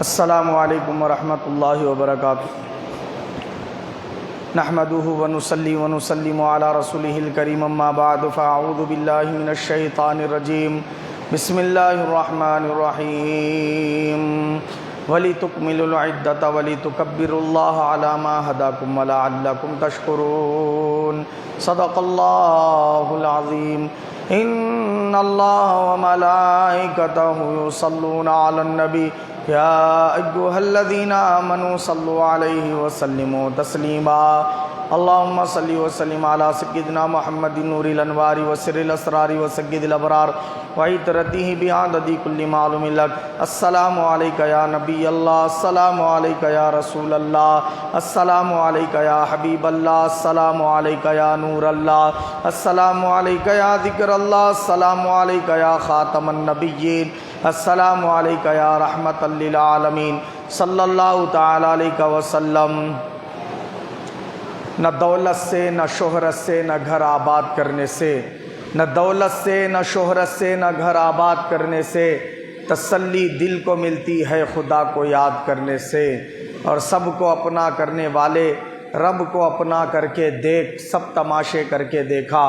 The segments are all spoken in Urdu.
السلام علیکم ورحمۃ اللہ وبرکاتہ۔ نحمده ونصلی ونسلم علی رسولہ الکریم، اما بعد فاعوذ باللہ من الشیطان الرجیم، بسم اللہ الرحمن الرحیم۔ وَلِتُكْمِلُوا الْعِدَّةَ وَلِتُكَبِّرُوا اللَّهَ عَلَى مَا هَدَاكُمْ وَلَعَلَّكُمْ تَشْكُرُونَ صدق اللہ العظیم۔ ان اللہ وملائکتہ یصلون علی النبی یا ایھا الذین آمنوا صلوا علیہ وسلموا تسلیما۔ اللہم صل وسلم علی سیدنا محمد نور الانوار وسر الاسرار وسید الابرار وعطرتہ بعدد کل معلوم لک۔ السلام علیک یا نبی اللہ، السلام علیک یا رسول اللہ، السلام علیک یا حبیب اللہ، السلام علیک یا نور اللہ، السلام علیک یا ذکر اللہ، السلام علیک یا خاتم النبیین، السلام علیک یا رحمت للعالمین، صلی اللہ تعالی علیہ وسلم۔ نہ دولت سے، نہ شہرت سے، نہ گھر آباد کرنے سے، نہ دولت سے، نہ شہرت سے، نہ گھر آباد کرنے سے تسلی دل کو ملتی ہے خدا کو یاد کرنے سے۔ اور سب کو اپنا کرنے والے رب کو اپنا کر کے دیکھ، سب تماشے کر کے دیکھا،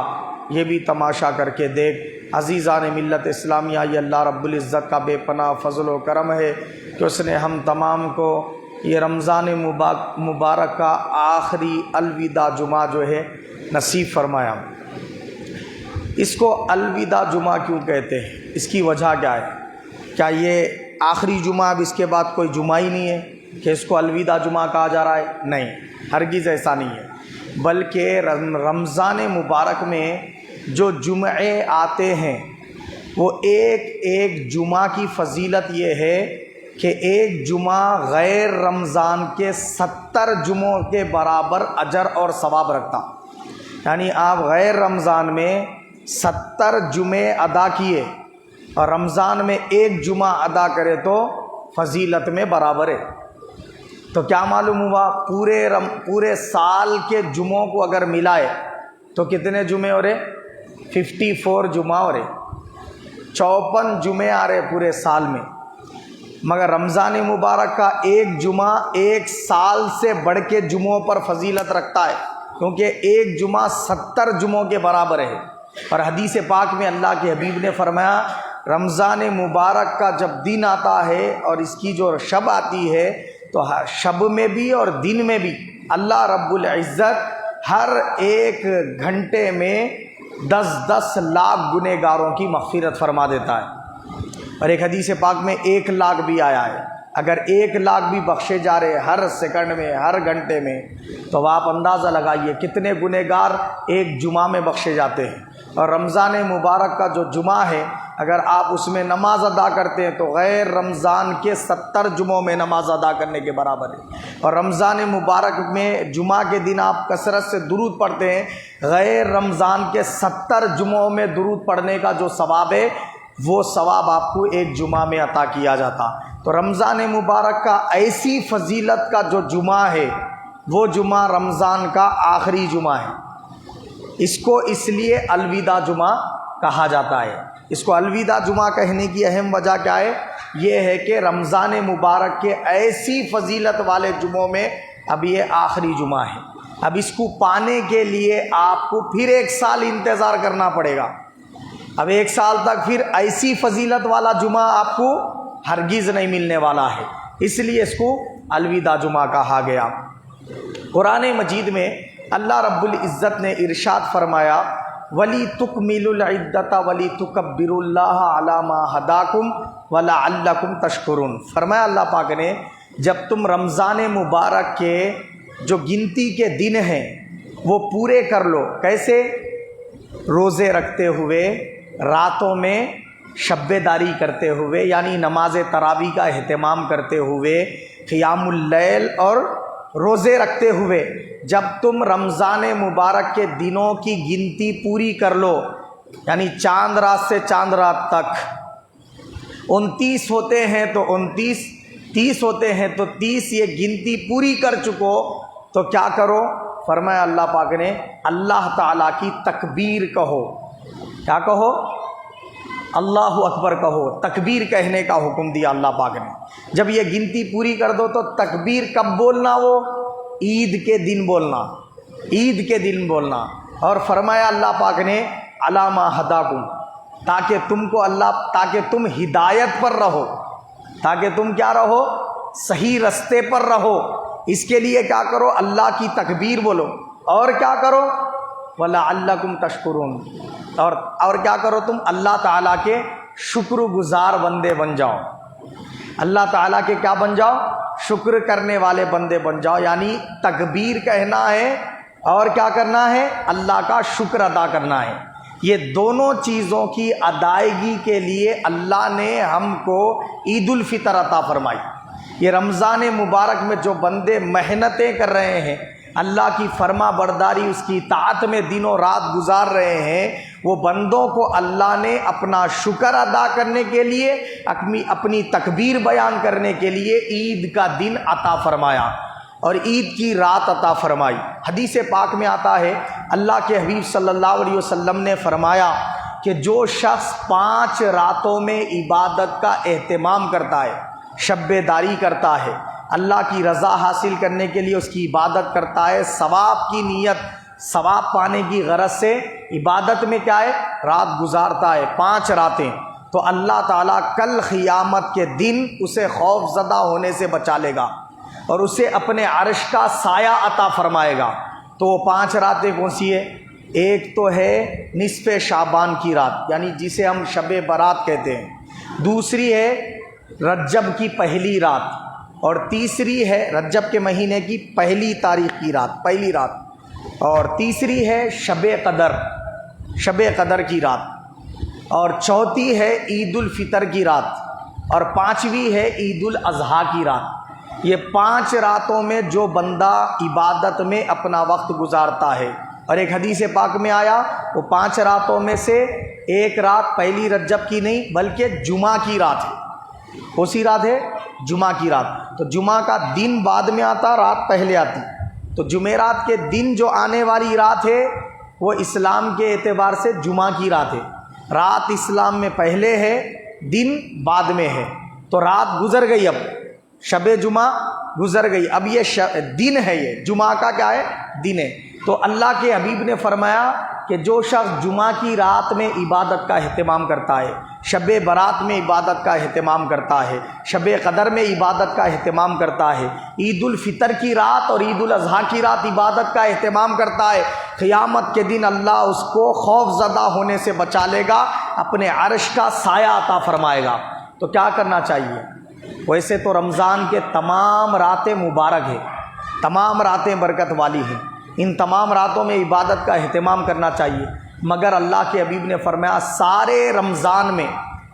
یہ بھی تماشا کر کے دیکھ۔ عزیزان ملت اسلامیہ، یہ اللہ رب العزت کا بے پناہ فضل و کرم ہے کہ اس نے ہم تمام کو یہ رمضان مبارک کا آخری الوداع جمعہ جو ہے نصیب فرمایا۔ اس کو الوداع جمعہ کیوں کہتے ہیں؟ اس کی وجہ کیا ہے؟ کیا یہ آخری جمعہ اب اس کے بعد کوئی جمعہ ہی نہیں ہے کہ اس کو الوداع جمعہ کہا جا رہا ہے؟ نہیں، ہرگز ایسا نہیں ہے، بلکہ رمضان مبارک میں جو جمعے آتے ہیں وہ ایک جمعہ کی فضیلت یہ ہے کہ ایک جمعہ غیر رمضان کے 70 جمعوں کے برابر اجر اور ثواب رکھتا۔ یعنی آپ غیر رمضان میں 70 جمعے ادا کیے اور رمضان میں ایک جمعہ ادا کرے تو فضیلت میں برابر ہے۔ تو کیا معلوم ہوا؟ پورے سال کے جمعوں کو اگر ملائے تو کتنے جمعے ہو رہے؟ 54 جمعہ ہو رہے، 54 جمعے آ رہے پورے سال میں۔ مگر رمضان مبارک کا ایک جمعہ ایک سال سے بڑھ کے جمعوں پر فضیلت رکھتا ہے، کیونکہ ایک جمعہ 70 جمعوں کے برابر ہے۔ اور حدیث پاک میں اللہ کے حبیب نے فرمایا، رمضان مبارک کا جب دن آتا ہے اور اس کی جو شب آتی ہے تو شب میں بھی اور دن میں بھی اللہ رب العزت ہر ایک گھنٹے میں 10 لاکھ گنہگاروں کی مغفرت فرما دیتا ہے۔ اور ایک حدیث پاک میں 1 لاکھ بھی آیا ہے۔ اگر 1 لاکھ بھی بخشے جا رہے ہر سیکنڈ میں، ہر گھنٹے میں، تو آپ اندازہ لگائیے کتنے گنہگار ایک جمعہ میں بخشے جاتے ہیں۔ اور رمضان مبارک کا جو جمعہ ہے، اگر آپ اس میں نماز ادا کرتے ہیں تو غیر رمضان کے 70 جمعوں میں نماز ادا کرنے کے برابر ہے۔ اور رمضان مبارک میں جمعہ کے دن آپ کثرت سے درود پڑھتے ہیں، غیر رمضان کے 70 جمعوں میں درود پڑھنے کا جو ثواب ہے وہ ثواب آپ کو ایک جمعہ میں عطا کیا جاتا۔ تو رمضان مبارک کا ایسی فضیلت کا جو جمعہ ہے وہ جمعہ رمضان کا آخری جمعہ ہے۔ اس کو اس لیے الوداع جمعہ کہا جاتا ہے۔ اس کو الوداع جمعہ کہنے کی اہم وجہ کیا ہے؟ یہ ہے کہ رمضان مبارک کے ایسی فضیلت والے جمعوں میں اب یہ آخری جمعہ ہے۔ اب اس کو پانے کے لیے آپ کو پھر 1 سال انتظار کرنا پڑے گا۔ اب 1 سال تک پھر ایسی فضیلت والا جمعہ آپ کو ہرگز نہیں ملنے والا ہے، اس لیے اس کو الوداع جمعہ کہا گیا۔ قرآن مجید میں اللہ رب العزت نے ارشاد فرمایا، وَلِتُكْمِلُوا الْعِدَّةَ وَلِتُكَبِّرُوا اللَّهَ عَلَى مَا هَدَاكُمْ وَلَعَلَّكُمْ تَشْكُرُونَ۔ فرمایا اللہ پاک نے، جب تم رمضان مبارک کے جو گنتی کے دن ہیں وہ پورے کر لو۔ کیسے؟ روزے رکھتے ہوئے، راتوں میں شب داری کرتے ہوئے، یعنی نماز تراویح کا اہتمام کرتے ہوئے، قیام اللیل اور روزے رکھتے ہوئے جب تم رمضان مبارک کے دنوں کی گنتی پوری کر لو، یعنی چاند رات سے چاند رات تک 29 ہوتے ہیں تو 29، 30 ہوتے ہیں تو 30، یہ گنتی پوری کر چکو تو کیا کرو؟ فرمایا اللہ پاک نے، اللہ تعالیٰ کی تکبیر کہو۔ کیا کہو؟ اللہ اکبر کہو، تکبیر کہنے کا حکم دیا اللہ پاک نے۔ جب یہ گنتی پوری کر دو تو تکبیر کب بولنا؟ وہ عید کے دن بولنا، عید کے دن بولنا۔ اور فرمایا اللہ پاک نے علامہ ہداکم، تاکہ تم ہدایت پر رہو، تاکہ تم کیا رہو؟ صحیح رستے پر رہو۔ اس کے لیے کیا کرو؟ اللہ کی تکبیر بولو، اور کیا کرو؟ وَلَعَلَّكُمْ تَشْكُرُونَ، اور کیا کرو؟ تم اللہ تعالیٰ کے شکر گزار بندے بن جاؤ، اللہ تعالیٰ کے کیا بن جاؤ؟ شکر کرنے والے بندے بن جاؤ۔ یعنی تکبیر کہنا ہے اور کیا کرنا ہے؟ اللہ کا شکر ادا کرنا ہے۔ یہ دونوں چیزوں کی ادائیگی کے لیے اللہ نے ہم کو عید الفطر عطا فرمائی۔ یہ رمضان مبارک میں جو بندے محنتیں کر رہے ہیں، اللہ کی فرما برداری، اس کی اطاعت میں دنوں رات گزار رہے ہیں، وہ بندوں کو اللہ نے اپنا شکر ادا کرنے کے لیے، اپنی تکبیر بیان کرنے کے لیے عید کا دن عطا فرمایا اور عید کی رات عطا فرمائی۔ حدیث پاک میں آتا ہے، اللہ کے حبیب صلی اللہ علیہ وسلم نے فرمایا کہ جو شخص 5 راتوں میں عبادت کا اہتمام کرتا ہے، شب داری کرتا ہے، اللہ کی رضا حاصل کرنے کے لیے اس کی عبادت کرتا ہے، ثواب کی نیت، ثواب پانے کی غرض سے عبادت میں کیا ہے؟ رات گزارتا ہے، 5 راتیں، تو اللہ تعالیٰ کل قیامت کے دن اسے خوف زدہ ہونے سے بچا لے گا اور اسے اپنے عرش کا سایہ عطا فرمائے گا۔ تو وہ 5 راتیں کون سی ہے؟ ایک تو ہے نصف شعبان کی رات، یعنی جسے ہم شب برات کہتے ہیں، دوسری ہے رجب کی پہلی رات، اور تیسری ہے رجب کے مہینے کی پہلی تاریخ کی رات، پہلی رات، اور تیسری ہے شب قدر، شب قدر کی رات، اور چوتھی ہے عید الفطر کی رات، اور 5ویں ہے عید الاضحیٰ کی رات۔ یہ 5 راتوں میں جو بندہ عبادت میں اپنا وقت گزارتا ہے، اور ایک حدیث پاک میں آیا وہ 5 راتوں میں سے ایک رات پہلی رجب کی نہیں بلکہ جمعہ کی رات ہے۔ کونسی رات ہے؟ جمعہ کی رات۔ تو جمعہ کا دن بعد میں آتا، رات پہلے آتی، تو جمعرات کے دن جو آنے والی رات ہے وہ اسلام کے اعتبار سے جمعہ کی رات ہے۔ رات اسلام میں پہلے ہے، دن بعد میں ہے، تو رات گزر گئی، اب شب جمعہ گزر گئی، اب یہ دن ہے، یہ جمعہ کا کیا ہے؟ دن ہے۔ تو اللہ کے حبیب نے فرمایا کہ جو شخص جمعہ کی رات میں عبادت کا اہتمام کرتا ہے، شب برات میں عبادت کا اہتمام کرتا ہے، شب قدر میں عبادت کا اہتمام کرتا ہے، عید الفطر کی رات اور عید الاضحیٰ کی رات عبادت کا اہتمام کرتا ہے، قیامت کے دن اللہ اس کو خوف زدہ ہونے سے بچا لے گا، اپنے عرش کا سایہ عطا فرمائے گا۔ تو کیا کرنا چاہیے؟ ویسے تو رمضان کے تمام راتیں مبارک ہیں، تمام راتیں برکت والی ہیں، ان تمام راتوں میں عبادت کا اہتمام کرنا چاہیے، مگر اللہ کے حبیب نے فرمایا سارے رمضان میں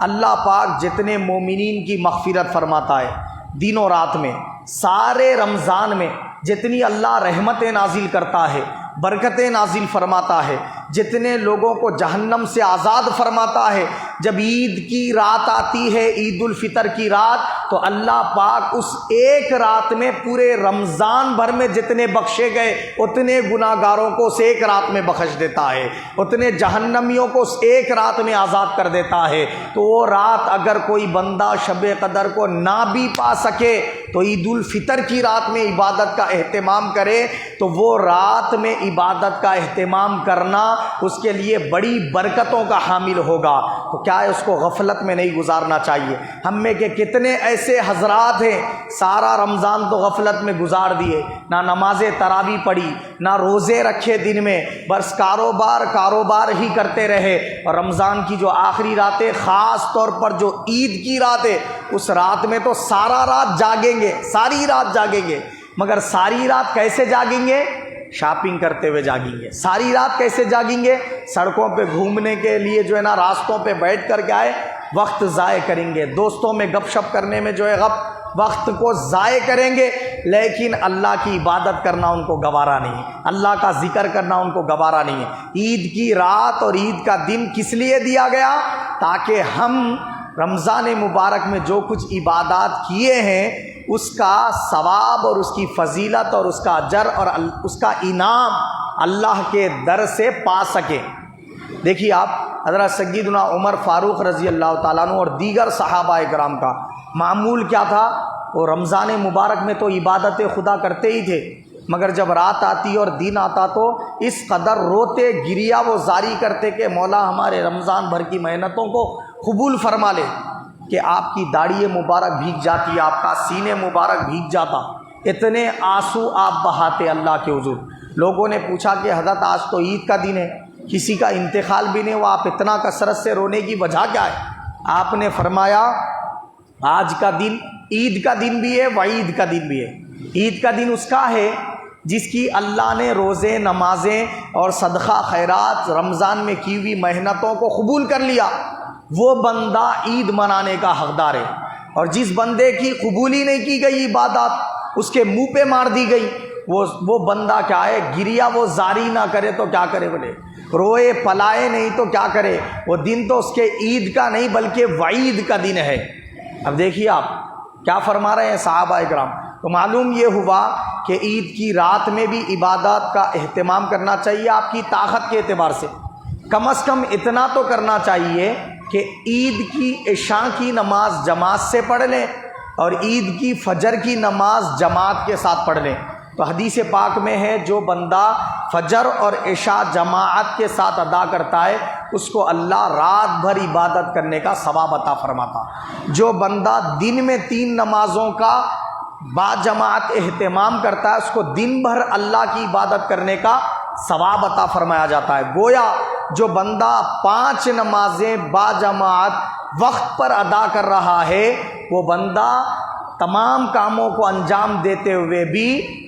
اللہ پاک جتنے مومنین کی مغفرت فرماتا ہے دن و رات میں، سارے رمضان میں جتنی اللہ رحمتیں نازل کرتا ہے، برکتیں نازل فرماتا ہے، جتنے لوگوں کو جہنم سے آزاد فرماتا ہے، جب عید کی رات آتی ہے، عید الفطر کی رات، تو اللہ پاک اس ایک رات میں پورے رمضان بھر میں جتنے بخشے گئے اتنے گناہ گاروں کو اس ایک رات میں بخش دیتا ہے، اتنے جہنمیوں کو اس ایک رات میں آزاد کر دیتا ہے۔ تو وہ رات اگر کوئی بندہ شب قدر کو نہ بھی پا سکے تو عید الفطر کی رات میں عبادت کا اہتمام کرے، تو وہ رات میں عبادت کا اہتمام کرنا اس کے لیے بڑی برکتوں کا حامل ہوگا۔ تو کیا ہے، اس کو غفلت میں نہیں گزارنا چاہیے۔ ہم میں کے کتنے ایسے حضرات ہیں سارا رمضان تو غفلت میں گزار دیے، نہ نماز تراویح پڑھی، نہ روزے رکھے دن میں، بس کاروبار ہی کرتے رہے، اور رمضان کی جو آخری راتیں، خاص طور پر جو عید کی رات ہے، اس رات میں تو سارا رات جاگیں گے، ساری رات جاگیں گے، مگر ساری رات کیسے جاگیں گے؟ شاپنگ کرتے ہوئے جاگیں گے۔ ساری رات کیسے جاگیں گے؟ سڑکوں پہ گھومنے کے لیے جو ہے نا، راستوں پہ بیٹھ کر کے آئے وقت ضائع کریں گے، دوستوں میں گپ شپ کرنے میں جو ہے وقت کو ضائع کریں گے، لیکن اللہ کی عبادت کرنا ان کو گوارا نہیں ہے، اللہ کا ذکر کرنا ان کو گوارا نہیں ہے۔ عید کی رات اور عید کا دن کس لیے دیا گیا؟ تاکہ ہم رمضان مبارک میں جو کچھ عبادات کیے ہیں اس کا ثواب اور اس کی فضیلت اور اس کا اجر اور اس کا انعام اللہ کے در سے پا سکیں۔ دیکھیے آپ حضرت سیدنا عمر فاروق رضی اللہ تعالیٰ عنہ اور دیگر صحابہ کرام کا معمول کیا تھا؟ وہ رمضان مبارک میں تو عبادت خدا کرتے ہی تھے، مگر جب رات آتی اور دن آتا تو اس قدر روتے گریا وہ زاری کرتے کہ مولا ہمارے رمضان بھر کی محنتوں کو قبول فرما لے، کہ آپ کی داڑھی مبارک بھیگ جاتی، آپ کا سینے مبارک بھیگ جاتا، اتنے آنسو آپ بہاتے اللہ کے حضور۔ لوگوں نے پوچھا کہ حضرت آج تو عید کا دن ہے، کسی کا انتقال بھی نہیں ہوا، آپ اتنا کثرت سے رونے کی وجہ کیا ہے؟ آپ نے فرمایا آج کا دن عید کا دن بھی ہے، وعید کا دن بھی ہے۔ عید کا دن اس کا ہے جس کی اللہ نے روزے، نمازیں اور صدقہ خیرات رمضان میں کی ہوئی محنتوں کو قبول کر لیا، وہ بندہ عید منانے کا حقدار ہے۔ اور جس بندے کی قبول ہی نہیں کی گئی عبادات، اس کے منہ پہ مار دی گئی، وہ بندہ کیا ہے؟ گریا وہ زاری نہ کرے تو کیا کرے بولے؟ روئے پلائے نہیں تو کیا کرے؟ وہ دن تو اس کے عید کا نہیں بلکہ وعید کا دن ہے۔ اب دیکھیے آپ کیا فرما رہے ہیں صحابہ اکرام۔ تو معلوم یہ ہوا کہ عید کی رات میں بھی عبادات کا اہتمام کرنا چاہیے آپ کی طاقت کے اعتبار سے۔ کم از کم اتنا تو کرنا چاہیے کہ عید کی عشاء کی نماز جماعت سے پڑھ لیں اور عید کی فجر کی نماز جماعت کے ساتھ پڑھ لیں۔ تو حدیث پاک میں ہے جو بندہ فجر اور عشاء جماعت کے ساتھ ادا کرتا ہے اس کو اللہ رات بھر عبادت کرنے کا ثواب عطا فرماتا۔ جو بندہ دن میں 3 نمازوں کا با جماعت اہتمام کرتا ہے اس کو دن بھر اللہ کی عبادت کرنے کا ثواب عطا فرمایا جاتا ہے۔ گویا جو بندہ 5 نمازیں با جماعت وقت پر ادا کر رہا ہے وہ بندہ تمام کاموں کو انجام دیتے ہوئے بھی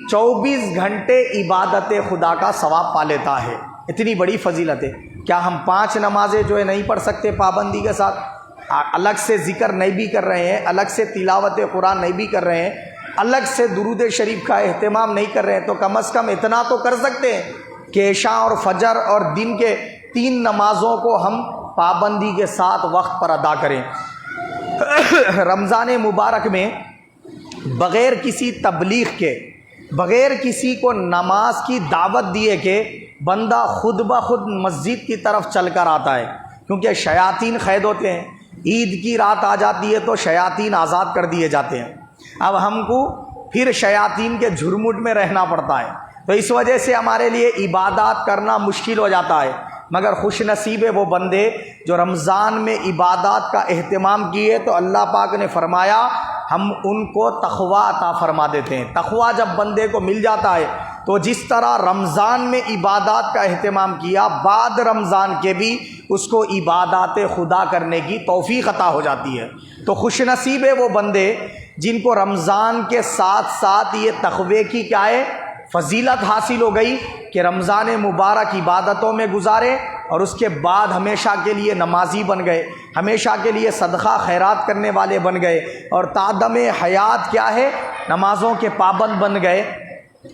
24 گھنٹے عبادت خدا کا ثواب پا لیتا ہے۔ اتنی بڑی فضیلت ہے۔ کیا ہم 5 نمازیں جو ہے نہیں پڑھ سکتے پابندی کے ساتھ؟ الگ سے ذکر نہیں بھی کر رہے ہیں، الگ سے تلاوت قرآن نہیں بھی کر رہے ہیں، الگ سے درود شریف کا اہتمام نہیں کر رہے ہیں، تو کم از کم اتنا تو کر سکتے ہیں کہ عشاء اور فجر اور دن کے 3 نمازوں کو ہم پابندی کے ساتھ وقت پر ادا کریں۔ رمضان مبارک میں بغیر کسی تبلیغ کے، بغیر کسی کو نماز کی دعوت دیے کہ بندہ خود بخود مسجد کی طرف چل کر آتا ہے، کیونکہ شیاطین قید ہوتے ہیں۔ عید کی رات آ جاتی ہے تو شیاطین آزاد کر دیے جاتے ہیں، اب ہم کو پھر شیاطین کے جھرمٹ میں رہنا پڑتا ہے، تو اس وجہ سے ہمارے لیے عبادات کرنا مشکل ہو جاتا ہے۔ مگر خوش نصیب ہے وہ بندے جو رمضان میں عبادات کا اہتمام کیے، تو اللہ پاک نے فرمایا ہم ان کو تقویٰ عطا فرما دیتے ہیں۔ تقویٰ جب بندے کو مل جاتا ہے تو جس طرح رمضان میں عبادات کا اہتمام کیا، بعد رمضان کے بھی اس کو عبادات خدا کرنے کی توفیق عطا ہو جاتی ہے۔ تو خوش نصیب ہے وہ بندے جن کو رمضان کے ساتھ ساتھ یہ تقوی کی کیا ہے؟ فضیلت حاصل ہو گئی کہ رمضان مبارک عبادتوں میں گزارے اور اس کے بعد ہمیشہ کے لیے نمازی بن گئے، ہمیشہ کے لیے صدقہ خیرات کرنے والے بن گئے، اور تعدم حیات کیا ہے؟ نمازوں کے پابند بن گئے۔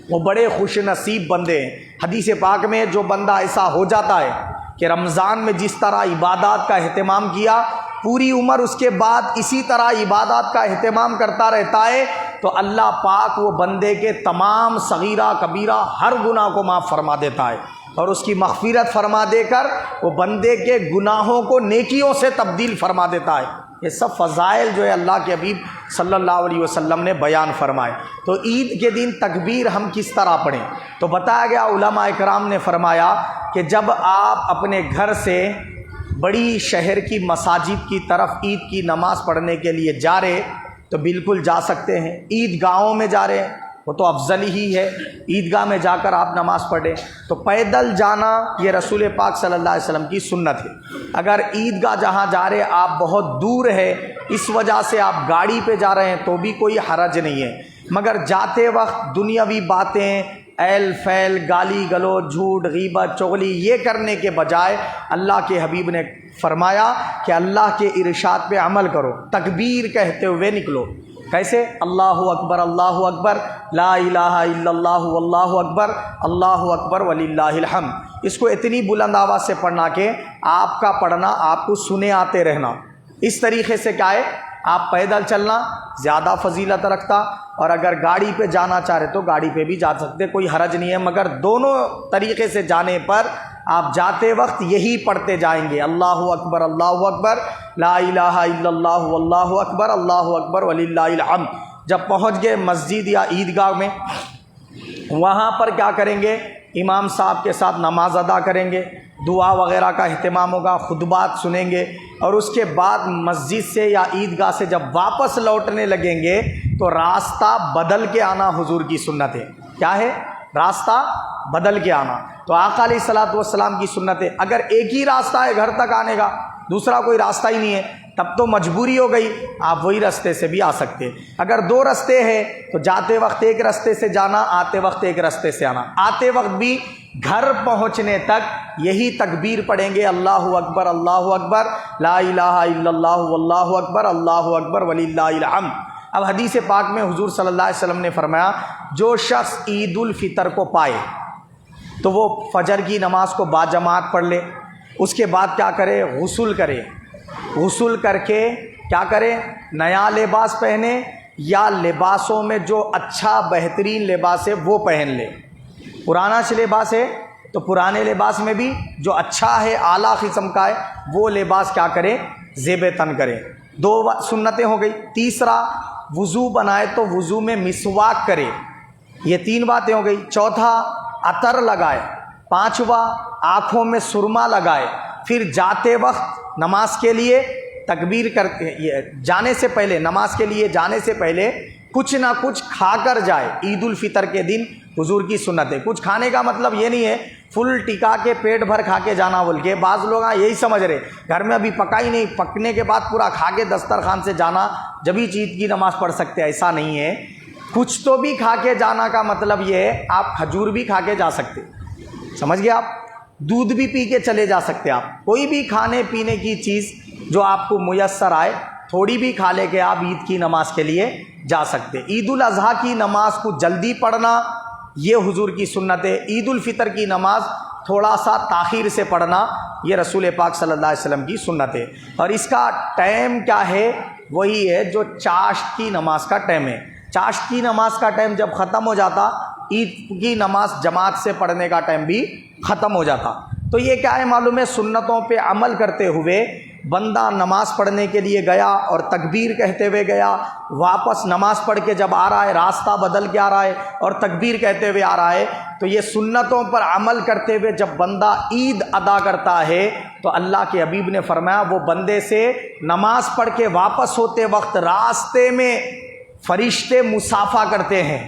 وہ بڑے خوش نصیب بندے ہیں۔ حدیث پاک میں جو بندہ ایسا ہو جاتا ہے کہ رمضان میں جس طرح عبادات کا اہتمام کیا، پوری عمر اس کے بعد اسی طرح عبادات کا اہتمام کرتا رہتا ہے، تو اللہ پاک وہ بندے کے تمام صغیرہ کبیرہ ہر گناہ کو معاف فرما دیتا ہے، اور اس کی مغفرت فرما دے کر وہ بندے کے گناہوں کو نیکیوں سے تبدیل فرما دیتا ہے۔ یہ سب فضائل جو ہے اللہ کے حبیب صلی اللہ علیہ وسلم نے بیان فرمائے۔ تو عید کے دن تکبیر ہم کس طرح پڑھیں؟ تو بتایا گیا، علماء اکرام نے فرمایا کہ جب آپ اپنے گھر سے بڑی شہر کی مساجد کی طرف عید کی نماز پڑھنے کے لیے جا رہے تو بالکل جا سکتے ہیں۔ عید گاہوں میں جا رہے ہیں وہ تو افضل ہی ہے، عیدگاہ میں جا کر آپ نماز پڑھیں۔ تو پیدل جانا یہ رسول پاک صلی اللہ علیہ وسلم کی سنت ہے۔ اگر عیدگاہ جہاں جا رہے آپ بہت دور ہے، اس وجہ سے آپ گاڑی پہ جا رہے ہیں تو بھی کوئی حرج نہیں ہے، مگر جاتے وقت دنیاوی باتیں، ایل فیل، گالی گلوچ، جھوٹ، غیبت، چغلی یہ کرنے کے بجائے اللہ کے حبیب نے فرمایا کہ اللہ کے ارشاد پہ عمل کرو، تکبیر کہتے ہوئے نکلو۔ کیسے؟ اللہ اکبر لا الہ الا اللہ واللہ اکبر، اللہ اکبر وللہ الحمد۔ اس کو اتنی بلند آواز سے پڑھنا کہ آپ کا پڑھنا آپ کو سنے آتے رہنا۔ اس طریقے سے کیا ہے؟ آپ پیدل چلنا زیادہ فضیلت رکھتا، اور اگر گاڑی پہ جانا چاہ رہے تو گاڑی پہ بھی جا سکتے، کوئی حرج نہیں ہے، مگر دونوں طریقے سے جانے پر آپ جاتے وقت یہی پڑھتے جائیں گے، اللہ اکبر لا الہ الا اللہ واللہ اکبر وللہ الحمد۔ جب پہنچ گئے مسجد یا عیدگاہ میں، وہاں پر کیا کریں گے؟ امام صاحب کے ساتھ نماز ادا کریں گے، دعا وغیرہ کا اہتمام ہوگا، خطبات سنیں گے، اور اس کے بعد مسجد سے یا عیدگاہ سے جب واپس لوٹنے لگیں گے تو راستہ بدل کے آنا حضور کی سنت ہے۔ کیا ہے؟ راستہ بدل کے آنا۔ تو آقا علیہ الصلوۃ والسلام کی سنت ہے، اگر ایک ہی راستہ ہے گھر تک آنے کا، دوسرا کوئی راستہ ہی نہیں ہے، تب تو مجبوری ہو گئی، آپ وہی راستے سے بھی آ سکتے۔ اگر دو راستے ہیں تو جاتے وقت ایک راستے سے جانا، آتے وقت ایک راستے سے آنا۔ آتے وقت بھی گھر پہنچنے تک یہی تکبیر پڑھیں گے، اللہ اکبر لا الہ الا اللہ واللہ اکبر وللہ الحمد۔ اب حدیث پاک میں حضور صلی اللہ علیہ وسلم نے فرمایا، جو شخص عید الفطر کو پائے تو وہ فجر کی نماز کو باجماعت پڑھ لے، اس کے بعد کیا کرے؟ غسل کرے، غسل کر کے کیا کرے؟ نیا لباس پہنے، یا لباسوں میں جو اچھا بہترین لباس ہے وہ پہن لے۔ پرانا لباس ہے تو پرانے لباس میں بھی جو اچھا ہے، اعلیٰ قسم کا ہے، وہ لباس کیا کرے؟ زیب تن کرے۔ دو سنتیں ہو گئی۔ تیسرا، وضو بنائے تو وضو میں مسواک کرے، یہ 3 باتیں ہو گئی۔ چوتھا، عطر لگائے۔ پانچواں، آنکھوں میں سرما لگائے۔ پھر جاتے وقت نماز کے لیے تکبیر کر جانے سے پہلے، نماز کے لیے جانے سے پہلے کچھ نہ کچھ کھا کر جائے۔ عید الفطر کے دن حضور کی سنت ہے۔ کچھ کھانے کا مطلب یہ نہیں ہے فل ٹکا کے پیٹ بھر کھا کے جانا بول کے، بعض لوگ یہی سمجھ رہے گھر میں ابھی پکا ہی نہیں، پکنے کے بعد پورا کھا کے دسترخوان سے جانا جبھی عید کی نماز پڑھ سکتے، ایسا نہیں ہے۔ کچھ تو بھی کھا کے جانا کا مطلب یہ ہے آپ کھجور بھی کھا کے جا سکتے، سمجھ گئے آپ؟ دودھ بھی پی کے چلے جا سکتے، آپ کوئی بھی کھانے پینے کی چیز جو آپ کو میسر آئے تھوڑی بھی کھا لے کے آپ عید کی نماز کے لیے جا سکتے۔ عید الاضحیٰ کی نماز کو جلدی پڑھنا یہ حضور کی سنت ہے، عید الفطر کی نماز تھوڑا سا تاخیر سے پڑھنا یہ رسول پاک صلی اللہ علیہ وسلم کی سنت ہے۔ اور اس کا ٹائم کیا ہے؟ وہی ہے جو چاشت کی نماز کا ٹائم ہے۔ چاشت کی نماز کا ٹائم جب ختم ہو جاتا، عید کی نماز جماعت سے پڑھنے کا ٹائم بھی ختم ہو جاتا۔ تو یہ کیا ہے معلوم ہے؟ سنتوں پہ عمل کرتے ہوئے بندہ نماز پڑھنے کے لیے گیا اور تکبیر کہتے ہوئے گیا، واپس نماز پڑھ کے جب آ رہا ہے راستہ بدل کے آ رہا ہے اور تکبیر کہتے ہوئے آ رہا ہے، تو یہ سنتوں پر عمل کرتے ہوئے جب بندہ عید ادا کرتا ہے تو اللہ کے حبیب نے فرمایا وہ بندے سے نماز پڑھ کے واپس ہوتے وقت راستے میں فرشتے مصافحہ کرتے ہیں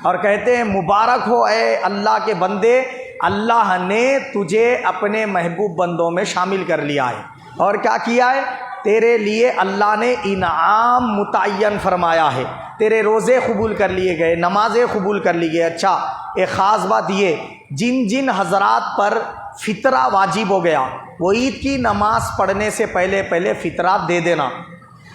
اور کہتے ہیں مبارک ہو اے اللہ کے بندے، اللہ نے تجھے اپنے محبوب بندوں میں شامل کر لیا ہے۔ اور کیا کیا ہے؟ تیرے لیے اللہ نے انعام متعین فرمایا ہے، تیرے روزے قبول کر لیے گئے، نمازیں قبول کر لی گئے۔ اچھا، ایک خاص بات یہ، جن جن حضرات پر فطرہ واجب ہو گیا وہ عید کی نماز پڑھنے سے پہلے فطرہ دے دینا۔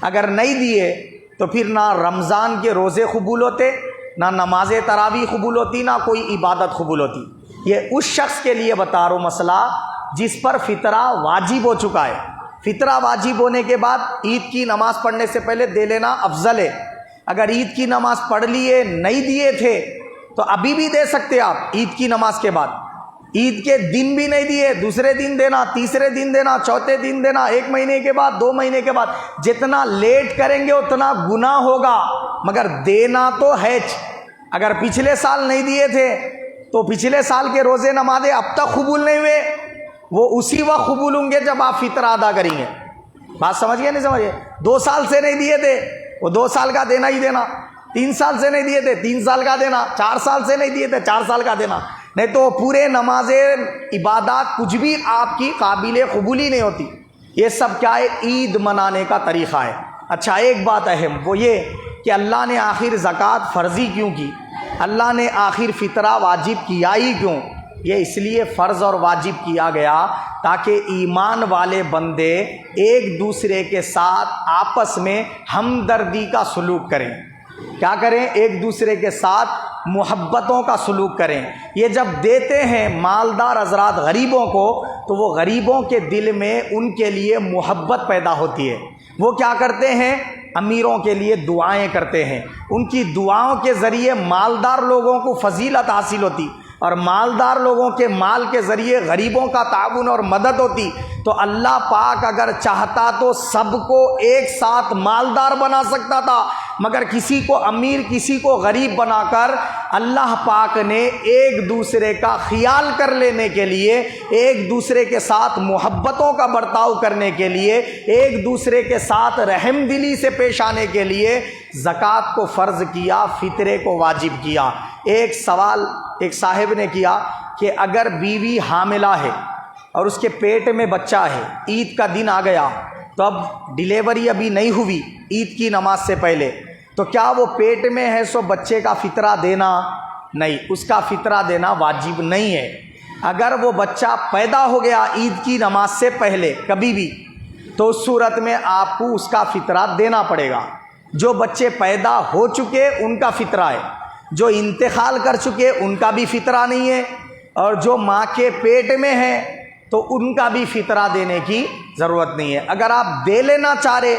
اگر نہیں دیے تو پھر نہ رمضان کے روزے قبول ہوتے، نہ نماز تراویح قبول ہوتی، نہ کوئی عبادت قبول ہوتی۔ یہ اس شخص کے لیے بتا رہا ہوں مسئلہ جس پر فطرہ واجب ہو چکا ہے۔ فطرہ واجب ہونے کے بعد عید کی نماز پڑھنے سے پہلے دے لینا افضل ہے۔ اگر عید کی نماز پڑھ لیے نہیں دیے تھے تو ابھی بھی دے سکتے آپ عید کی نماز کے بعد۔ عید کے دن بھی نہیں دیے، دوسرے دن دینا، تیسرے دن دینا، چوتھے دن دینا، 1 مہینے کے بعد، 2 مہینے کے بعد، جتنا لیٹ کریں گے اتنا گناہ ہوگا، مگر دینا تو ہے۔ اگر پچھلے سال نہیں دیے تھے تو پچھلے سال کے روزے نمازیں اب تک قبول نہیں ہوئے، وہ اسی وقت قبول ہوں گے جب آپ فطرہ ادا کریں گے۔ بات سمجھ گئے نہیں سمجھے؟ 2 سال سے نہیں دیے تھے وہ 2 سال کا دینا ہی دینا، 3 سال سے نہیں دیے تھے 3 سال کا دینا، 4 سال سے نہیں دیے تھے 4 سال کا دینا، نہیں تو پورے نمازیں عبادات کچھ بھی آپ کی قابل قبول ہی نہیں ہوتی۔ یہ سب کیا ہے؟ عید منانے کا طریقہ ہے۔ اچھا، ایک بات اہم وہ یہ کہ اللہ نے آخر زکوٰۃ فرضی کیوں کی؟ اللہ نے آخر فطرہ واجب کیا ہی کیوں؟ یہ اس لیے فرض اور واجب کیا گیا تاکہ ایمان والے بندے ایک دوسرے کے ساتھ آپس میں ہمدردی کا سلوک کریں۔ کیا کریں؟ ایک دوسرے کے ساتھ محبتوں کا سلوک کریں۔ یہ جب دیتے ہیں مالدار حضرات غریبوں کو تو وہ غریبوں کے دل میں ان کے لیے محبت پیدا ہوتی ہے۔ وہ کیا کرتے ہیں؟ امیروں کے لیے دعائیں کرتے ہیں، ان کی دعاؤں کے ذریعے مالدار لوگوں کو فضیلت حاصل ہوتی، اور مالدار لوگوں کے مال کے ذریعے غریبوں کا تعاون اور مدد ہوتی، تو اللہ پاک اگر چاہتا تو سب کو ایک ساتھ مالدار بنا سکتا تھا، مگر کسی کو امیر کسی کو غریب بنا کر اللہ پاک نے ایک دوسرے کا خیال کر لینے کے لیے، ایک دوسرے کے ساتھ محبتوں کا برتاؤ کرنے کے لیے، ایک دوسرے کے ساتھ رحم دلی سے پیش آنے کے لیے زکوٰۃ کو فرض کیا، فطرے کو واجب کیا۔ ایک سوال ایک صاحب نے کیا کہ اگر بیوی حاملہ ہے اور اس کے پیٹ میں بچہ ہے، عید کا دن آ گیا تو اب ڈیلیوری ابھی نہیں ہوئی عید کی نماز سے پہلے، تو کیا وہ پیٹ میں ہے سو بچے کا فطرہ دینا؟ نہیں، اس کا فطرہ دینا واجب نہیں ہے۔ اگر وہ بچہ پیدا ہو گیا عید کی نماز سے پہلے کبھی بھی، تو اس صورت میں آپ کو اس کا فطرہ دینا پڑے گا۔ جو بچے پیدا ہو چکے ان کا فطرہ ہے، جو انتقال کر چکے ان کا بھی فطرہ نہیں ہے، اور جو ماں کے پیٹ میں ہیں تو ان کا بھی فطرہ دینے کی ضرورت نہیں ہے۔ اگر آپ دے لینا چاہ رہے،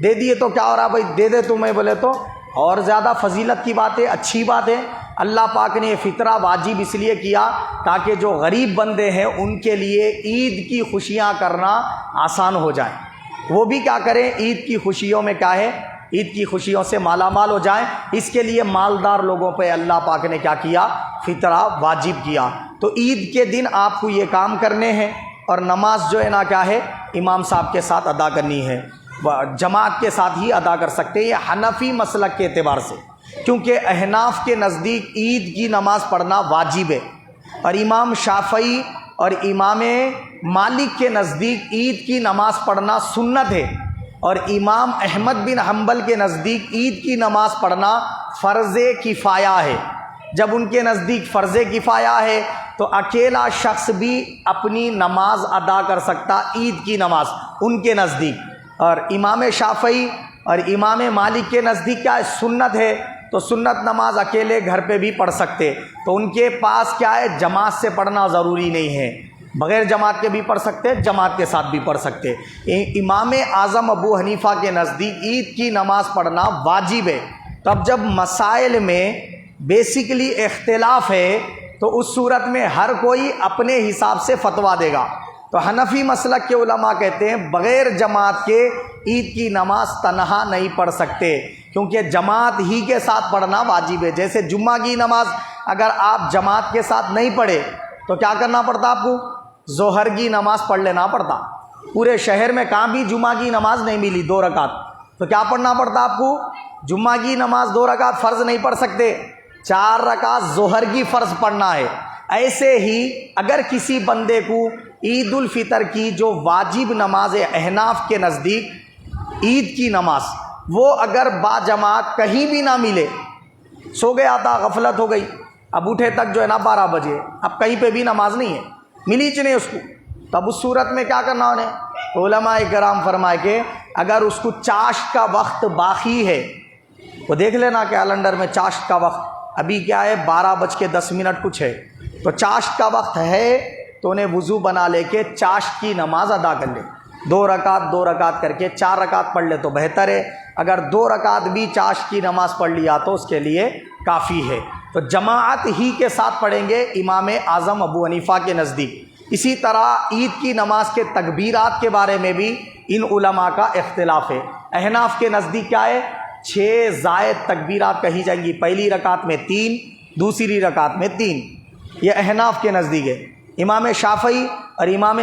دے دیے تو کیا ہو رہا بھائی، دے دے تمہیں بولے تو اور زیادہ فضیلت کی بات ہے، اچھی بات ہے۔ اللہ پاک نے یہ فطرہ واجب اس لیے کیا تاکہ جو غریب بندے ہیں ان کے لیے عید کی خوشیاں کرنا آسان ہو جائے، وہ بھی کیا کریں، عید کی خوشیوں میں کیا ہے، عید کی خوشیوں سے مالا مال ہو جائیں۔ اس کے لیے مالدار لوگوں پہ اللہ پاک نے کیا کیا، فطرہ واجب کیا۔ تو عید کے دن آپ کو یہ کام کرنے ہیں، اور نماز جو ہے نا کیا ہے، امام صاحب کے ساتھ ادا کرنی ہے، جماعت کے ساتھ ہی ادا کر سکتے ہیں۔ یہ حنفی مسلک کے اعتبار سے، کیونکہ احناف کے نزدیک عید کی نماز پڑھنا واجب ہے، اور امام شافعی اور امام مالک کے نزدیک عید کی نماز پڑھنا سنت ہے، اور امام احمد بن حنبل کے نزدیک عید کی نماز پڑھنا فرض کفایہ ہے۔ جب ان کے نزدیک فرض کفایہ ہے تو اکیلا شخص بھی اپنی نماز ادا کر سکتا عید کی نماز ان کے نزدیک، اور امام شافعی اور امام مالک کے نزدیک کیا ہے، سنت ہے، تو سنت نماز اکیلے گھر پہ بھی پڑھ سکتے، تو ان کے پاس کیا ہے، جماعت سے پڑھنا ضروری نہیں ہے، بغیر جماعت کے بھی پڑھ سکتے، جماعت کے ساتھ بھی پڑھ سکتے۔ امام اعظم ابو حنیفہ کے نزدیک عید کی نماز پڑھنا واجب ہے۔ تو اب جب مسائل میں بیسیکلی اختلاف ہے تو اس صورت میں ہر کوئی اپنے حساب سے فتویٰ دے گا۔ تو حنفی مسلک کے علماء کہتے ہیں بغیر جماعت کے عید کی نماز تنہا نہیں پڑھ سکتے، کیونکہ جماعت ہی کے ساتھ پڑھنا واجب ہے۔ جیسے جمعہ کی نماز اگر آپ جماعت کے ساتھ نہیں پڑھے تو کیا کرنا پڑتا آپ کو، ظہر کی نماز پڑھ لینا پڑتا۔ پورے شہر میں کہاں بھی جمعہ کی نماز نہیں ملی 2 رکعت، تو کیا پڑھنا پڑتا آپ کو، جمعہ کی نماز 2 رکعت فرض نہیں پڑھ سکتے، 4 رکعت ظہر کی فرض پڑھنا ہے۔ ایسے ہی اگر کسی بندے کو عید الفطر کی جو واجب نماز ہے احناف کے نزدیک عید کی نماز، وہ اگر با جماعت کہیں بھی نہ ملے، سو گیا تھا، غفلت ہو گئی، اب اٹھے تک جو ہے نا 12 بجے، اب کہیں پہ بھی نماز نہیں ہے، ملی چ نہیں اس کو، تب اس صورت میں کیا کرنا انہیں، علماء کرام فرمائے کہ اگر اس کو چاشت کا وقت باقی ہے، وہ دیکھ لینا کیلنڈر میں چاشت کا وقت ابھی کیا ہے 12:10 کچھ ہے، تو چاشت کا وقت ہے تو انہیں وضو بنا لے کے چاشت کی نماز ادا کر لے، 2 رکعت کر کے 4 رکعت پڑھ لے تو بہتر ہے، اگر 2 رکعت بھی چاشت کی نماز پڑھ لیا تو اس کے لیے کافی ہے۔ تو جماعت ہی کے ساتھ پڑھیں گے امام اعظم ابو حنیفہ کے نزدیک۔ اسی طرح عید کی نماز کے تکبیرات کے بارے میں بھی ان علماء کا اختلاف ہے۔ احناف کے نزدیک کیا ہے، 6 زائد تکبیرات کہی جائیں گی، پہلی رکعت میں 3، دوسری رکعت میں 3، یہ احناف کے نزدیک ہے۔ امام شافعی اور امام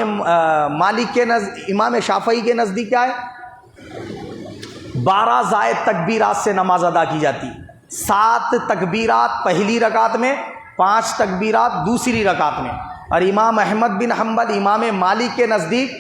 مالک کے امام شافعی کے نزدیک کیا ہے، 12 زائد تکبیرات سے نماز ادا کی جاتی، 7 تکبیرات پہلی رکعت میں، 5 تکبیرات دوسری رکعت میں، اور امام احمد بن حنبل امام مالک کے نزدیک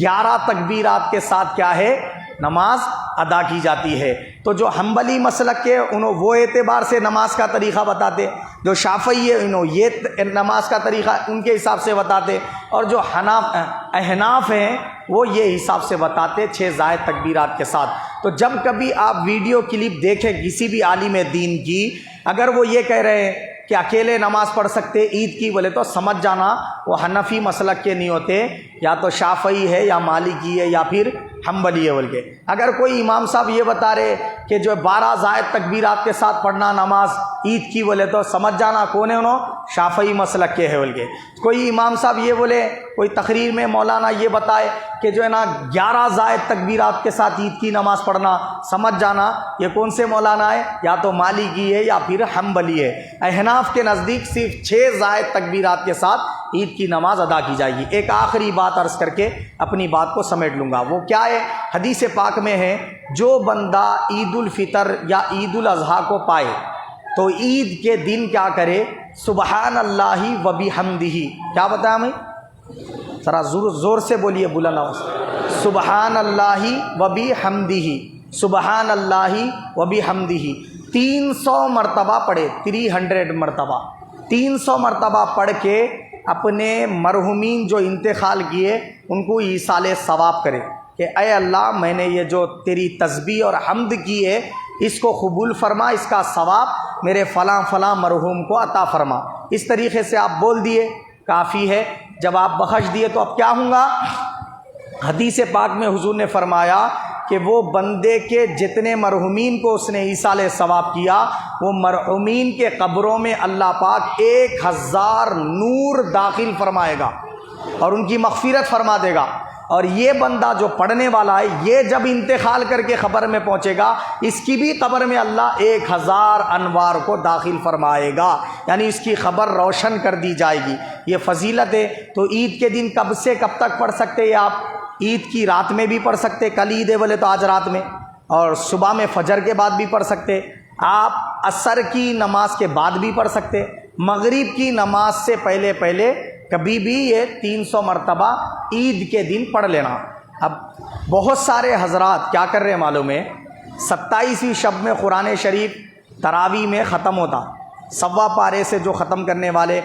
11 تکبیرات کے ساتھ کیا ہے، نماز ادا کی جاتی ہے۔ تو جو حنبلی مسلک کے انہوں وہ اعتبار سے نماز کا طریقہ بتاتے، جو شافعی ہے انہوں یہ نماز کا طریقہ ان کے حساب سے بتاتے، اور جو احناف ہیں وہ یہ حساب سے بتاتے 6 زائد تکبیرات کے ساتھ۔ تو جب کبھی آپ ویڈیو کلپ دیکھیں کسی بھی عالم دین کی، اگر وہ یہ کہہ رہے ہیں کہ اکیلے نماز پڑھ سکتے عید کی، بولے تو سمجھ جانا وہ حنفی مسلک کے نہیں ہوتے، یا تو شافعی ہے یا مالکی ہے یا پھر حنبلی ہے بول کے۔ اگر کوئی امام صاحب یہ بتا رہے کہ جو 12 زائد تکبیرات کے ساتھ پڑھنا نماز عید کی، بولے تو سمجھ جانا کون ہے انہوں، شافعی مسلک کے ہے بول کے۔ کوئی امام صاحب یہ بولے، کوئی تقریر میں مولانا یہ بتائے کہ جو ہے نا 11 زائد تکبیرات کے ساتھ عید کی نماز پڑھنا، سمجھ جانا یہ کون سے مولانا ہے، یا تو مالکی ہے یا پھر حنبلی ہے۔ احناف کے نزدیک صرف 6 زائد تکبیرات کے ساتھ عید کی نماز ادا کی جائے گی۔ ایک آخری بات عرض کر کے اپنی بات کو سمیٹ لوں گا، وہ کیا ہے؟ حدیث پاک میں ہے جو بندہ عید الفطر یا عید الاضحیٰ کو پائے تو عید کے دن کیا کرے، سبحان اللہ و بحمدہ، کیا بتایا ہمیں؟ ذرا زور سے بولیے بلند آواز، سبحان اللہ و بحمدہ، سبحان اللہ و بحمدہ 300 مرتبہ پڑھے، 300 مرتبہ، 300 مرتبہ پڑھ کے اپنے مرحومین جو انتقال کیے ان کو ایصال ثواب کرے کہ اے اللہ میں نے یہ جو تیری تسبیح اور حمد کی ہے اس کو قبول فرما، اس کا ثواب میرے فلاں فلاں مرحوم کو عطا فرما۔ اس طریقے سے آپ بول دیے کافی ہے۔ جب آپ بخش دیے تو اب کیا ہوں گا؟ حدیث پاک میں حضور نے فرمایا کہ وہ بندے کے جتنے مرحومین کو اس نے ایصال ثواب کیا، وہ مرحومین کے قبروں میں اللہ پاک 1000 نور داخل فرمائے گا اور ان کی مغفرت فرما دے گا۔ اور یہ بندہ جو پڑھنے والا ہے یہ جب انتقال کر کے قبر میں پہنچے گا، اس کی بھی قبر میں اللہ 1000 انوار کو داخل فرمائے گا، یعنی اس کی قبر روشن کر دی جائے گی۔ یہ فضیلت ہے۔ تو عید کے دن کب سے کب تک پڑھ سکتے ہیں آپ؟ عید کی رات میں بھی پڑھ سکتے، کل عید ہے بولے تو آج رات میں، اور صبح میں فجر کے بعد بھی پڑھ سکتے، آپ عصر کی نماز کے بعد بھی پڑھ سکتے، مغرب کی نماز سے پہلے کبھی بھی یہ 300 مرتبہ عید کے دن پڑھ لینا۔ اب بہت سارے حضرات کیا کر رہے ہیں معلوم ہے، 27ویں شب میں قرآن شریف تراویح میں ختم ہوتا، 1.25 پارے سے جو ختم کرنے والے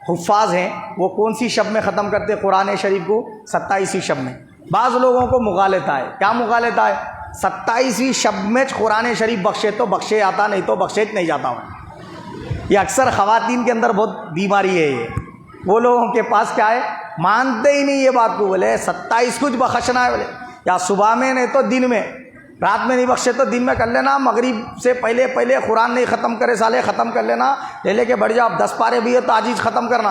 حفاظ ہیں وہ کون سی شب میں ختم کرتے قرآن شریف کو؟ 27ویں شب میں۔ بعض لوگوں کو مغالطہ ہے، کیا مغالطہ ہے؟ 27ویں شب میں قرآن شریف بخشے تو بخشے آتا، نہیں تو بخشے نہیں جاتا ہوں۔ یہ اکثر خواتین کے اندر بہت بیماری ہے، یہ وہ لوگوں کے پاس کیا ہے، مانتے ہی نہیں یہ بات کو، بولے 27 کچھ بخشنا ہے، بولے یا صبح میں نہیں تو دن میں، رات میں نہیں بخشے تو دن میں کر لینا، مغرب سے پہلے قرآن نہیں ختم کرے سالے ختم کر لینا، لے کے بڑھ جاؤ، 10 پارے بھی ہے تو آج ہی ختم کرنا،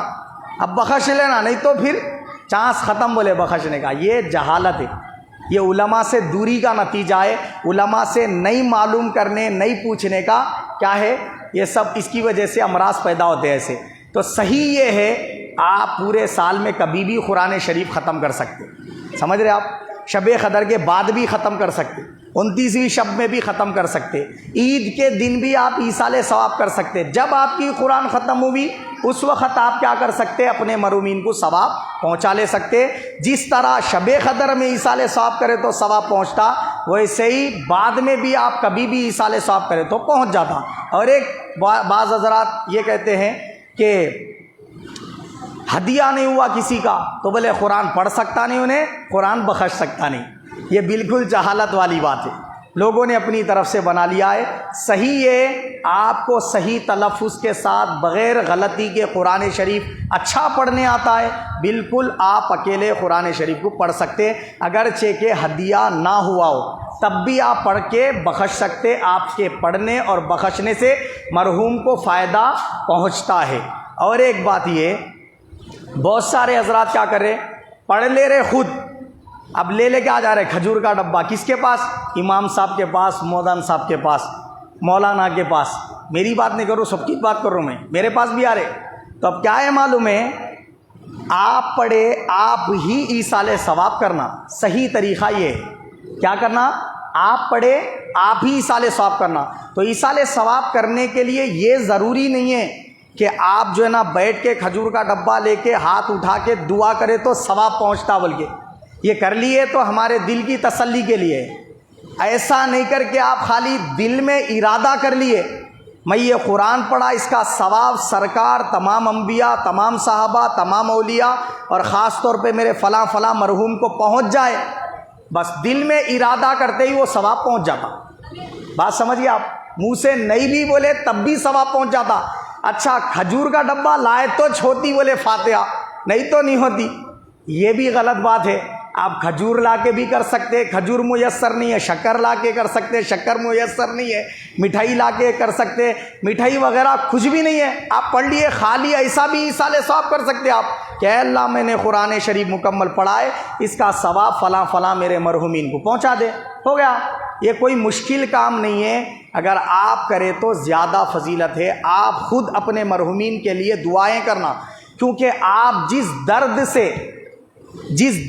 اب بخش لینا، نہیں تو پھر چانس ختم بولے بخشنے کا۔ یہ جہالت ہے، یہ علماء سے دوری کا نتیجہ ہے، علماء سے نہیں معلوم کرنے نہیں پوچھنے کا کیا ہے، یہ سب اس کی وجہ سے امراض پیدا ہوتے ہیں ایسے۔ تو صحیح یہ ہے آپ پورے سال میں کبھی بھی قرآن شریف ختم کر سکتے، سمجھ رہے آپ؟ شب قدر کے بعد بھی ختم کر سکتے، 29ویں شب میں بھی ختم کر سکتے، عید کے دن بھی آپ ایصال ثواب کر سکتے۔ جب آپ کی قرآن ختم ہوئی اس وقت آپ کیا کر سکتے، اپنے مرحومین کو ثواب پہنچا لے سکتے۔ جس طرح شب قدر میں ایصال ثواب کرے تو ثواب پہنچتا، ویسے ہی بعد میں بھی آپ کبھی بھی ایصال ثواب کرے تو پہنچ جاتا۔ اور ایک بعض حضرات یہ کہتے ہیں کہ ہدیہ نہیں ہوا کسی کا تو بولے قرآن پڑھ سکتا نہیں، انہیں قرآن بخش سکتا نہیں۔ یہ بالکل جہالت والی بات ہے، لوگوں نے اپنی طرف سے بنا لیا ہے۔ صحیح ہے آپ کو صحیح تلفظ کے ساتھ بغیر غلطی کے قرآن شریف اچھا پڑھنے آتا ہے، بالکل آپ اکیلے قرآن شریف کو پڑھ سکتے، اگرچہ کہ ہدیہ نہ ہوا ہو تب بھی آپ پڑھ کے بخش سکتے۔ آپ کے پڑھنے اور بخشنے سے مرحوم کو فائدہ پہنچتا ہے۔ اور ایک بات یہ، بہت سارے حضرات کیا کر رہے، پڑھ لے رہے خود، اب لے کے آ جا رہے کھجور کا ڈبہ، کس کے پاس؟ امام صاحب کے پاس، مودان صاحب کے پاس، مولانا کے پاس۔ میری بات نہیں کر رہا ہوں، سب کی بات کر رہا ہوں میں، میرے پاس بھی آ رہے۔ تو اب کیا ہے معلوم ہے، آپ پڑھے آپ ہی ایصال ثواب کرنا، صحیح طریقہ یہ ہے، کیا کرنا؟ آپ پڑھے آپ ہی ایصال ثواب کرنا۔ تو ایصال ثواب کرنے کے لیے یہ ضروری نہیں ہے کہ آپ جو ہے نا بیٹھ کے کھجور کا ڈبہ لے کے ہاتھ اٹھا کے دعا کرے تو ثواب پہنچتا، بلکہ یہ کر لیے تو ہمارے دل کی تسلی کے لیے، ایسا نہیں کر کے آپ خالی دل میں ارادہ کر لیے میں یہ قرآن پڑھا، اس کا ثواب سرکار تمام انبیاء، تمام صحابہ، تمام اولیاء اور خاص طور پہ میرے فلاں فلاں مرحوم کو پہنچ جائے، بس دل میں ارادہ کرتے ہی وہ ثواب پہنچ جاتا۔ بات سمجھیے آپ، منہ سے نہیں بھی بولے تب بھی ثواب پہنچ جاتا۔ اچھا کھجور کا ڈبہ لائے تو ہوتی بولے فاتحہ، نہیں تو نہیں ہوتی، یہ بھی غلط بات ہے۔ آپ کھجور لا کے بھی کر سکتے، کھجور میسر نہیں ہے، شکر لا کے کر سکتے، شکر میسر نہیں ہے، مٹھائی لا کے کر سکتے، مٹھائی وغیرہ کچھ بھی نہیں ہے، آپ پڑھ لیے خالی ایسا بھی ایصال ثواب کر سکتے آپ کہ اے اللہ میں نے قرآن شریف مکمل پڑھا ہے، اس کا ثواب فلاں فلاں میرے مرحومین کو پہنچا دے، ہو گیا۔ یہ کوئی مشکل کام نہیں ہے، اگر آپ کرے تو زیادہ فضیلت ہے۔ آپ خود اپنے مرحومین کے لیے دعائیں کرنا، کیونکہ آپ جس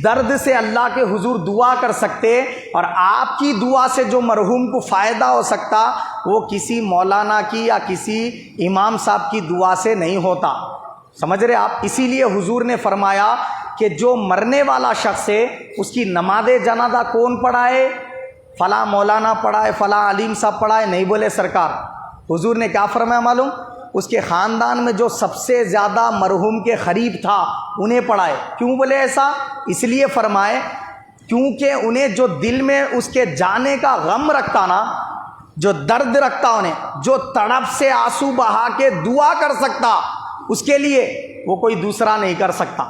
درد سے اللہ کے حضور دعا کر سکتے اور آپ کی دعا سے جو مرحوم کو فائدہ ہو سکتا، وہ کسی مولانا کی یا کسی امام صاحب کی دعا سے نہیں ہوتا، سمجھ رہے آپ؟ اسی لیے حضور نے فرمایا کہ جو مرنے والا شخص ہے اس کی نماز جنازہ کون پڑھائے؟ فلاں مولانا پڑھائے، فلاں علیم صاحب پڑھائے؟ نہیں بولے سرکار، حضور نے کیا فرمایا معلوم؟ اس کے خاندان میں جو سب سے زیادہ مرحوم کے قریب تھا انہیں پڑھائے۔ کیوں بولے ایسا؟ اس لیے فرمائے کیونکہ انہیں جو دل میں اس کے جانے کا غم رکھتا نا، جو درد رکھتا انہیں، جو تڑپ سے آنسو بہا کے دعا کر سکتا، اس کے لیے وہ کوئی دوسرا نہیں کر سکتا،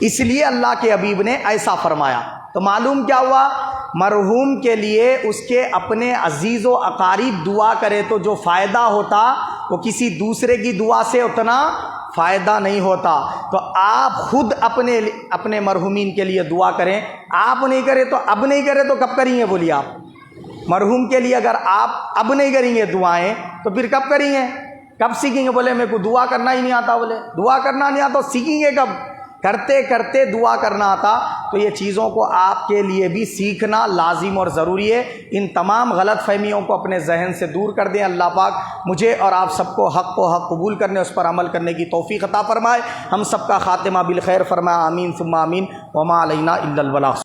اس لیے اللہ کے حبیب نے ایسا فرمایا۔ تو معلوم کیا ہوا؟ مرحوم کے لیے اس کے اپنے عزیز و اقارب دعا کرے تو جو فائدہ ہوتا وہ کسی دوسرے کی دعا سے اتنا فائدہ نہیں ہوتا۔ تو آپ خود اپنے مرحومین کے لیے دعا کریں۔ آپ نہیں کرے تو اب نہیں کرے تو کب کریں گے؟ بولیے آپ مرحوم کے لیے اگر آپ اب نہیں کریں گے دعائیں تو پھر کب کریں گے؟ کب سیکھیں گے؟ بولے میرے کو دعا کرنا ہی نہیں آتا، بولے دعا کرنا نہیں آتا، سیکھیں گے کب؟ کرتے کرتے دعا کرنا آتا۔ تو یہ چیزوں کو آپ کے لیے بھی سیکھنا لازم اور ضروری ہے۔ ان تمام غلط فہمیوں کو اپنے ذہن سے دور کر دیں۔ اللہ پاک مجھے اور آپ سب کو حق قبول کرنے، اس پر عمل کرنے کی توفیق عطا فرمائے۔ ہم سب کا خاتمہ بالخیر فرمائے، آمین ثم آمین۔ وما علینا الا البلاغ۔